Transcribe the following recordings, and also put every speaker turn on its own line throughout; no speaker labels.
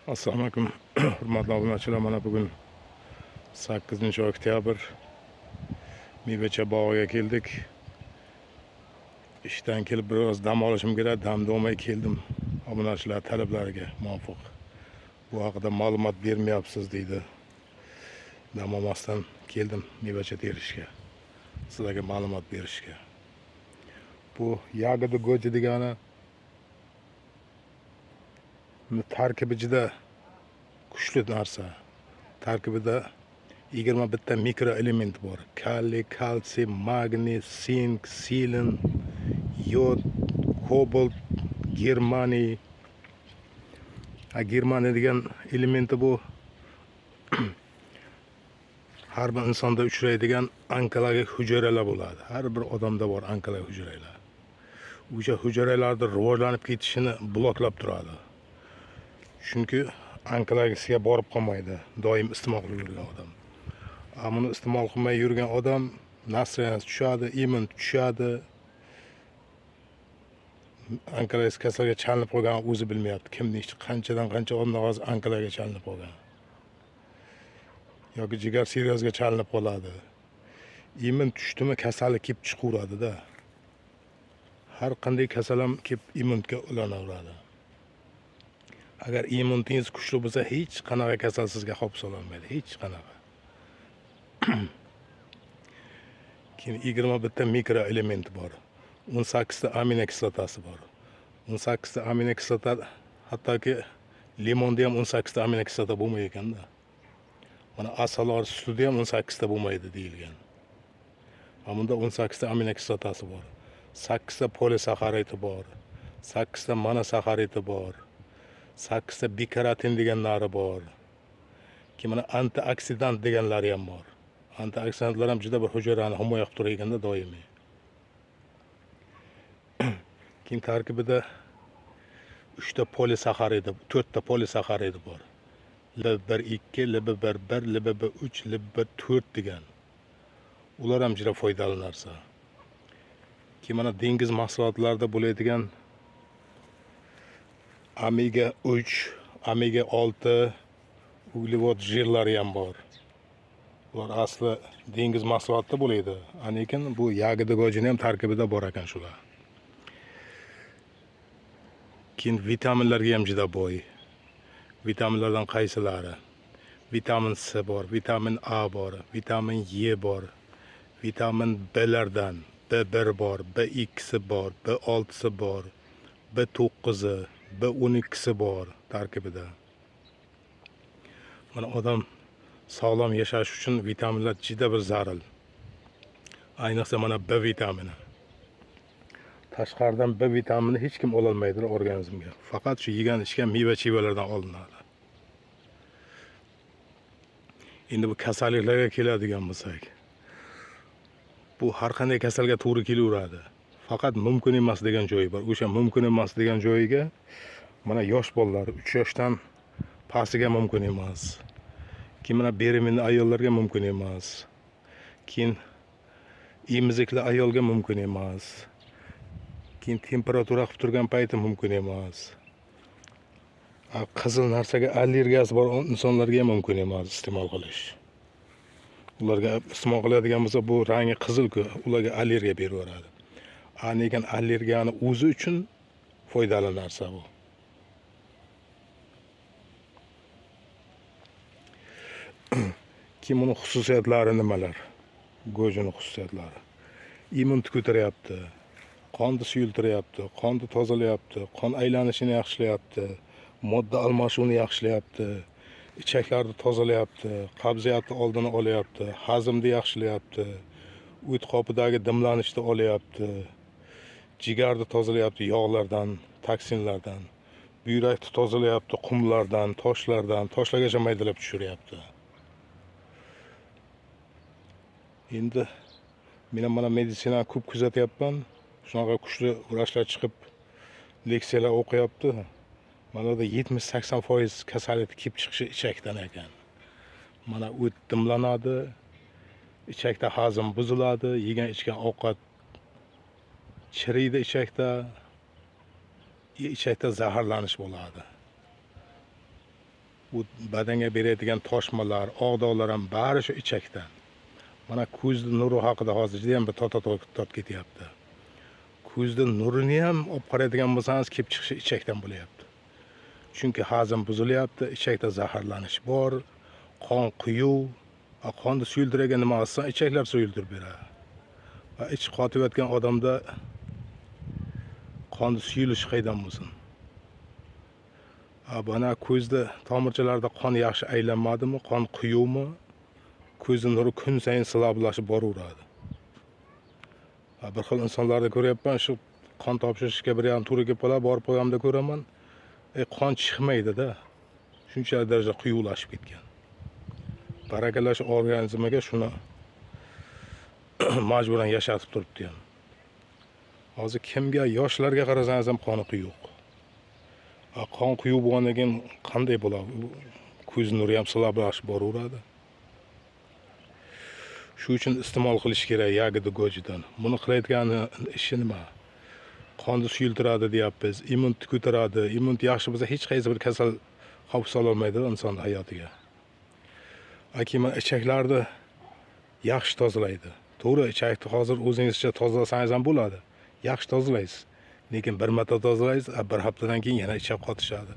Assalomu alaykum. Hurmatli obunachilar, mana bugun 8-oktyabr Mevacha bog'iga keldik. Ishdan kelib biroz dam olishim kerak, damda olmay keldim. Obunachilar talablariga muvofiq bu haqida ma'lumot bermayapsiz deydi. Dam olmasdan keldim mevacha terishga, sizlarga ma'lumot berishga. Bu yagida go'ji degani tarkibi juda kuchli narsa. Tarkibida 21 mikroelement bor. Kaliy, kalsiy, magniy, sink, selin, yod, kobalt, germaniy. Germaniy degan elementi bu har bir insonda uchraydigan onkologik hujayralar bo'ladi. Har bir odamda bor onkologik hujayralar. O'sha hujayralarning rivojlanib ketishini bloklab turadi. Chunki onkologiyasiga borib qolmaydi, doim iste'mol qilib yurgan odam. Buni iste'mol qilmay yurgan odam nasriyasi tushadi, immun tushadi. Onkologik kasalga chalinib qolgan o'zi bilmayapti. Kimning qanchadan qancha odamlar hozir onkologiyaga chalinib qolgan. Yoki jigar siryozga chalinib qoladi. Immun tushdimi kasallik kelib chiqaveradi-da. Har qanday kasal ham kelib immunga ulanaveradi. Agar immunitingiz kuchli bo'lsa, hech qanaqa kasal sizga xavf sololmaydi, hech qanaqa. Keyin 21 mikroelement bor. 18 ta amino kislotasi bor. 18 ta amino kislota, hattoki limonda ham 18 ta amino kislota bo'lmaydi ekanda. Mana asalor sutida ham 18 ta bo'lmaydi deyilgan. Bunda 18 ta amino kislotasi bor. 8 ta polisaxaridi bor. 8 ta monosaxaridi bor. 8 ta bikarotin deganlari bor. Keyin mana antioksidant deganlari ham bor. Antioksidantlar ham juda bir hujayrani himoya qilib turganda doimiy. Keyin tarkibida 3 ta polisaxaridi, 4 ta polisaxaridi bor. LB12, LB11, LB3, LB4 degan. Ular ham juda foydali narsa. Keyin mana dengiz mahsulotlarida bo'ladigan omega 3, omega 6 uglevod jirlari ham bor. Ular asli dengiz mahsulotida bo'ladi. Lekin bu yagida gojini ham tarkibida bor ekan shular. Keyin vitaminlarga ham juda boy. Vitaminlardan qaysilari? Vitamin C bor, vitamin A bor, vitamin E bor, vitamin B'lardan B1 bor, B2 bor, B6 bor, B9, B12 bor tarkibida. Mana odam sog'lom yashash uchun vitaminlar juda bir zarur. Ayniqsa mana B vitamini. Tashqaridan B vitamini hech kim ola olmaydi organizmga. Faqat shu yegan ichgan meva-chevalardan olinadi. Endi bu kasalliklarga keladigan bo'lsak, bu har qanday kasalga to'g'ri kelaveradi. Faqat mumkin emas degan joyi bor. O'sha mumkin emas degan joyiga mana yosh bolalar 3 yoshdan pastiga mumkin emas. Keyin mana beremenli ayollarga mumkin emas. Keyin emizikli ayolga mumkin emas. Keyin temperatura qilib turgan payti mumkin emas. Qizil narsaga allergiyasi bor insonlarga ham mumkin emas iste'mol qilish. Ularga iste'mol qiladigan bo'lsa, bu rangi qizil-ku, ularga allergiya beraveradi. Lekin allergiyani o'zi uchun foydali narsa bu. Keyin uning xususiyatlari nimalar? Go'jining xususiyatlari. Immunni ko'taryapti, qonni suyultiryapti, qonni tozalayapti, qon aylanishini yaxshilayapti, modda almashuvini yaxshilayapti, ichaklarni tozalayapti, qabziyatni oldini olyapti, hazmni yaxshilayapti, o't qopidagi dimlanishni olyapti, jigarni tozalayapti yog'lardan, toksinlardan, buyrakni tozalayapti qumlardan, toshlargacha maydalab tushiryapti. Endi men mana meditsina ko'p kuzatyapman. Shunaqa kuchli vrachlar chiqib leksiyalar o'qiyapti. Mana da 70-80% kasallik kelib chiqishi ichakdan ekan. Mana o't dimlanadi, ichakda hazm buziladi, yegan ichgan ovqat chiriydi ichakda zaharlanish bo'ladi. bu badanga beradigan toshmalar, og'doqlar ham bari shu ichakdan. Mana ko'zni nuri haqida hozir juda ham bir tot ketyapti. Ko'zni nurini ham olib qaraydigan bo'lsangiz, kelib chiqishi ichakdan bo'lyapti. Chunki hazm buzilyapti, ichakda zaharlanish bor, qon quyuv, qonni suyultiradigan nima qilsa, ichaklar suyultirib beradi. Va ichi qotib yotgan odamda qonni suyulishi qaydan bo'lsin? Bana ko'zda tomirchalarda qon yaxshi aylanmadimi, qon quyuvmi? Ko'zni nuri kun sayin silablashib boraveradi. Bir xil insonlarni ko'ryapman, shu qon topshirishga bir ham turi kelib qoladi, borib qo'yamda ko'raman. Qon chiqmaydi-da. Shunchalik darajada quyuvlashib ketgan. Barakalash organizmiga shuni majburan yashatib turibdi ham. Hozir kimga, yoshlarga qarasangiz ham qoni quyuq. Qon quyuq bo'lgandan keyin qanday bo'ladi? Ko'z nuri ham silablashib boraveradi. Shu uchun iste'mol qilish kerak yagida go'jidan. Buni qilayotgani ishi nima? Qonni suyultiradi deyapmiz, immunni ko'taradi. Immun yaxshi bo'lsa hech qaysi bir kasal xavf sololmaydi inson hayotiga. Mana ichaklarni yaxshi tozalaydi. To'g'ri, ichakni hozir o'zingizcha tozalasangiz ham bo'ladi. Yaxshi tozalaysiz. Lekin bir marta tozalaysiz, bir haftadan keyin yana ichak qotishadi.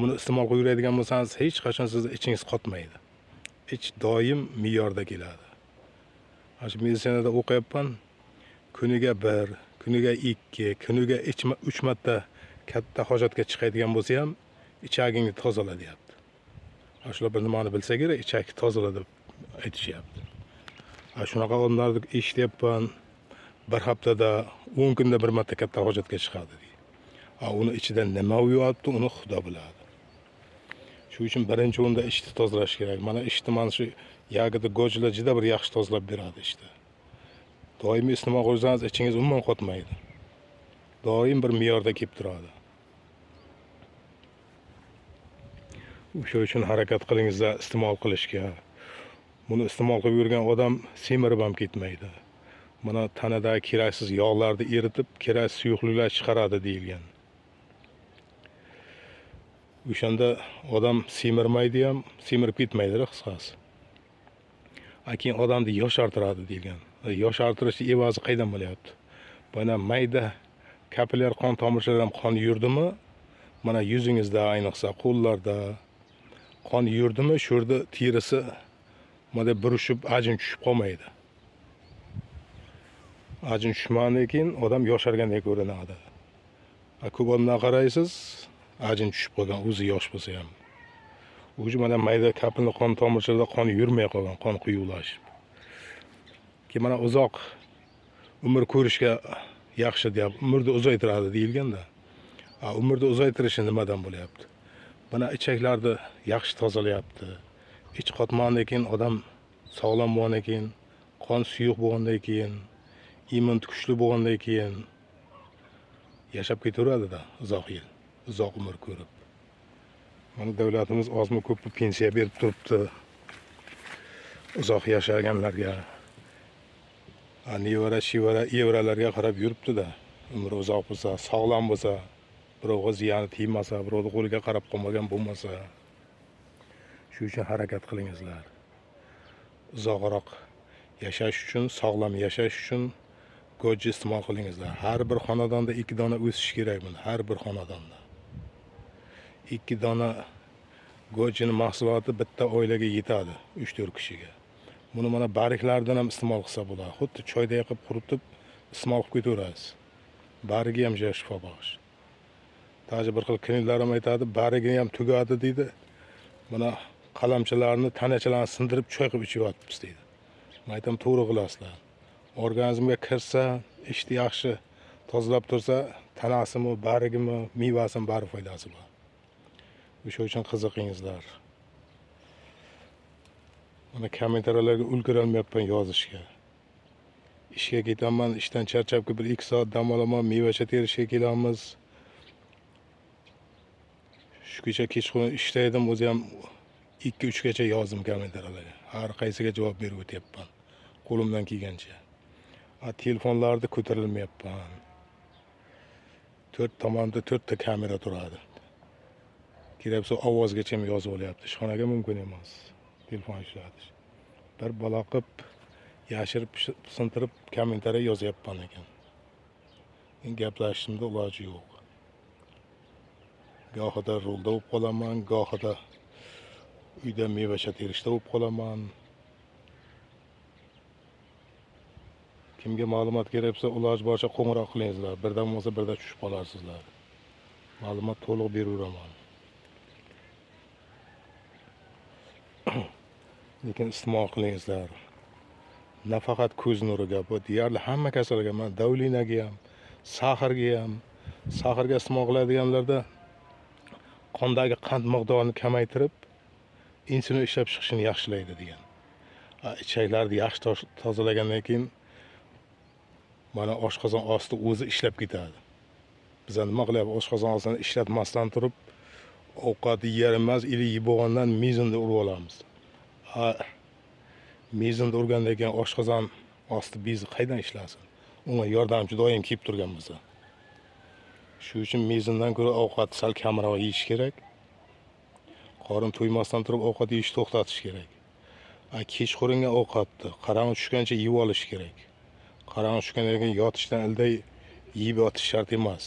Buni iste'mol qilib yuradigan bo'lsangiz, hech qachon sizni ichingiz qotmaydi. Ich doim me'yorda keladi. Shu meditsinada o'qiyapman. Kuniga 1, kuniga 2, kuniga 3 marta katta hojatga chiqadigan bo'lsa ham ichagingni tozala deyapti. Shular bir nimani bilsa kerak, ichakni tozala deb aytishyapti. Shunaqa odamlarni eshityapman. Bir haftada 10 kunda bir marta katta hojatga chiqadi deydi. Uni ichida nima uyapti, uni Xudo biladi. Shu uchun birinchi o'rinda ichni tozalash kerak. Mana ichni mana shu yagida go'jilar juda bir yaxshi tozalab beradi ichni. Doimiy iste'mol qilsangiz ichingiz umuman qotmaydi. Doim bir me'yorda kelib turadi. O'sha uchun harakat qilingizlar iste'mol qilishga. Buni iste'mol qilib yurgan odam semirib ham ketmaydi. Mana tanadagi keraksiz yog'larni eritib, keraksiz suyuqliklar chiqaradi deyilgan. O'shanda odam semirmaydi ham, semirib ketmaydi qisqasi. Keyin odamni yoshartiradi deyilgan. Yoshartirish evazi qaydan bo'lyapti? Mana mayda kapillyar qon tomirchalari ham qon yurdimi? Mana yuzingizda, ayniqsa qo'llarda qon yurdimi, shu yerda terisi mana burishib, ajin tushib qolmaydi. Ajin tushmagandan keyin odam yoshargandek ko'rinadi. Ko'p odamlarga qaraysiz, ajin tushib qolgan, o'zi yosh bo'lsa ham. O'zi mana mayda kapilli qon tomirchalarida qon yurmay qolgan, qon quyuqlashib. Keyin mana uzoq umr ko'rishga yaxshi deb, umrni uzaytiradi deyilganda. Umrni uzaytirishi nimadan bo'lyapti? Mana ichaklarni yaxshi tozalayapti. Ich qotmagandan keyin odam sog'lom bo'lgandan keyin, qon suyuq bo'lgandan keyin, immun kuchli bo'lgandan keyin yashab ketaveradi-da uzoq yil, uzoq umr ko'rib. Mana davlatimiz ozmi ko'pmi pensiya berib turibdi uzoq yashaganlarga. Nevara, shivara, evralarga qarab yuribdi-da. Umri uzoq bo'lsa, sog'lom bo'lsa, birovga ziyoni tegmasa, birovning qo'liga qarab qolmagan bo'lmasa. Shu uchun harakat qilingizlar. Uzoqroq yashash uchun, sog'lom yashash uchun go'ji iste'mol qilingizlar. Har bir xonadonda 2 dona o'sish kerak buni, har bir xonadonda. 2 dona go'jini mahsuloti bitta oilaga yetadi, 3-4 kishiga. Buni mana barglardan ham iste'mol qilsa bo'ladi. Xuddi choyda yoqib quritib iste'mol qilib ketaverasiz. Bargi ham shifobag'ish. Ta'ji bir xil kliniklar ham aytadi, bargi ham tugadi deydi. Mana qalamchalarni, tanachalarni sindirib choy qilib ichyapmiz deydi. Men aytam, to'g'ri qilasizlar. Organizmga kirsa, ishni yaxshi tozalab tursa, tanasimi, bargimi, mevasimi bari foydasi bor. O'sha uchun qiziqingizlar. Mana kommentariyalarga ulgurolmayapman yozishga. Ishga ketaman, ishdan charchab bir 2 soat dam olaman, mevacha terishga kelamiz. Shu kecha kechqurun ishda edim, o'zi ham 2-3 gacha yozdim kommentariyalarga. Har qaysiga javob berib o'tyapman. Qo'limdan kelgancha. Telefonlarni ko'tarilmayapman. 4 tomonda 4 ta kamera turadi. kerak bo'lsa ovozgacha ham yozib olyapti. Ishxonaga mumkin emas telefon ishlatish. Bir balo qilib yashirib sintirib kommentariy yozyapman ekan. Gaplashishimda iloji yo'q. Gohida rulda bo'lib qolaman, gohida uyda meva terishda bo'lib qolaman. Kimga ma'lumot kerak bo'lsa, iloji boricha qo'ng'iroq qilingizlar. Birdan bo'lsa birda tushib qolarsizlar. Ma'lumot to'liq beraveraman. Lekin iste'mol qilingizlar. Nafaqat ko'z nuriga, bu deyarli hamma kasallarga, mana davlinaga ham, saharga iste'mol qiladiganlarda qondagi qand miqdorini kamaytirib, insulin ishlab chiqishini yaxshilaydi degan. Ichaklarni yaxshi tozalagandan keyin mana oshqozon osti o'zi ishlab ketadi. Biz nima qilyapmiz? Oshqozon ostini ishlatmasdan turib, ovqat yer emas, yeb bo'lgandan mezinda urib olamiz. Mezinda urgandan keyin oshqozon osti bezi qaydan ishlasin? Unga yordamchi doim kelib turgan biza. Shuning uchun mezindan ko'ra ovqat sal kamroq yeyish kerak. Qorin to'ymasdan turib ovqat yeyishni to'xtatish kerak. Kechqurungi ovqatni qarong'i tushgancha yeb olish kerak. Qarong'i tushgandan keyin yotishdan ilday yeb yotish shart emas.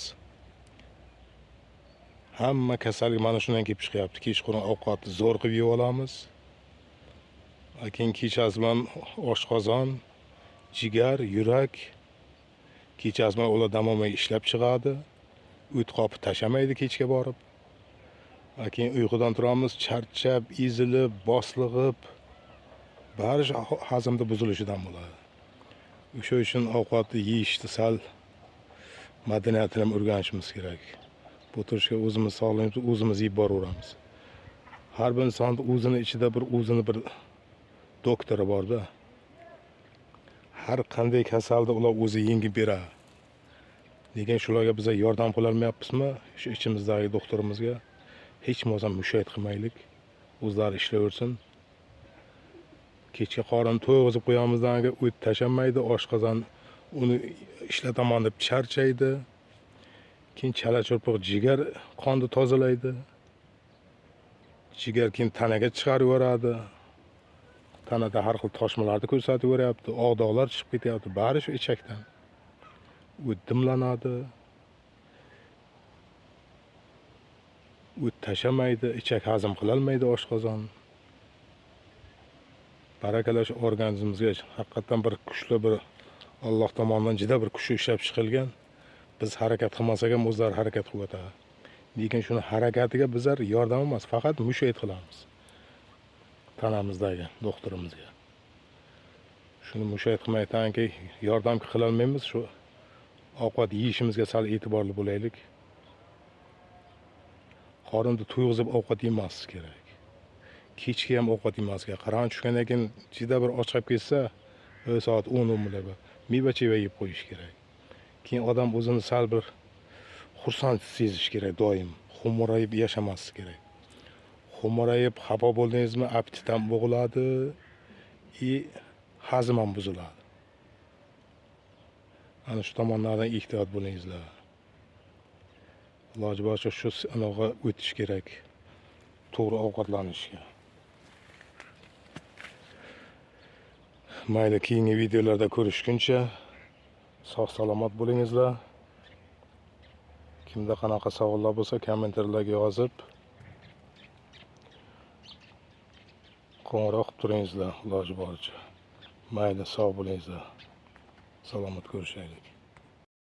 Hamma kasallik mana shundan kelib chiqyapti. Kechqurun ovqatni zo'r qilib yeb olamiz. Keyin kechasi bilan oshqozon, jigar, yurak kechasi bilan ular dam olmay ishlab chiqadi. O't qopi tashamaydi kechga borib. Keyin uyqudan turamiz, charchab, ezilib, boslig'ib, bari hazmda buzilishidan bo'ladi. O'sha uchun ovqatni yeyishni sal madaniyatini ham o'rganishimiz kerak. Bu turishga o'zimiz sog'lig'imizni o'zimiz yeb boraveramiz. Har bir insonning o'zini ichida o'zini bir doktori bor-da. Har qanday kasalni ular o'zi yengib beradi. Lekin shularga biz yordam qila olmayapmizmi? Shu ichimizdagi doktorimizga hech bo'lmasa mushayt qilmaylik. O'zlari ishlayversin. Kechga qorin to'yg'izib qo'yamizdan keyin o't tashamaydi, oshqozon uni ishlataman deb charchaydi. Keyin chala-churpoq jigar qonni tozalaydi. Jigar keyin tanaga chiqarib yuboradi. Tanada har xil toshmalarni ko'rsatib beryapti, og'doqlar chiqib ketyapti, bari shu ichakdan. O't dimlanadi. O't tashamaydi, ichak hazm qila olmaydi oshqozon. Barakalash organizmimizga haqiqatan bir kuchli bir Alloh tomonidan juda bir kuchli ishlab chiqilgan. Biz harakat qilmasak ham o'zlari harakat qilib o'tadi. Lekin shuni harakatiga bizlar yordam emas, faqat mushayt qilamiz. Tanamizdagi doktorimizga. Shuni mushayt qilmaydanki yordam qila olmaymiz, shu ovqat yeyishimizga sal e'tiborli bo'laylik. Qorinni to'yg'izib ovqat yemaslik kerak. Kechga ham ovqat yemaslik kerak. Qarong'i tushgandan keyin juda bir ochqab ketsa, soat 10:00 meva-cheva yeb qo'yish kerak. Keyin odam o'zini sal bir xursand sezish kerak doim. Xo'mrayib yashamaslik kerak. Xo'mrayib xafa bo'ldingizmi, appetit ham bo'g'iladi, hazm ham buziladi. Ana shu tomonlardan ehtiyot bo'lingizlar. Iloji boricha shu anaqa o'tish kerak. To'g'ri ovqatlanishga. Mayli, keyingi videolarda ko'rishguncha sog' salomat bo'lingizlar. Kimda qanaqa savollar bo'lsa, kommentarlarga yozib qo'ng'iroq qilib turingizlar iloji boricha. Mayli, sog' bo'lingizlar. Salomat ko'rishaylik.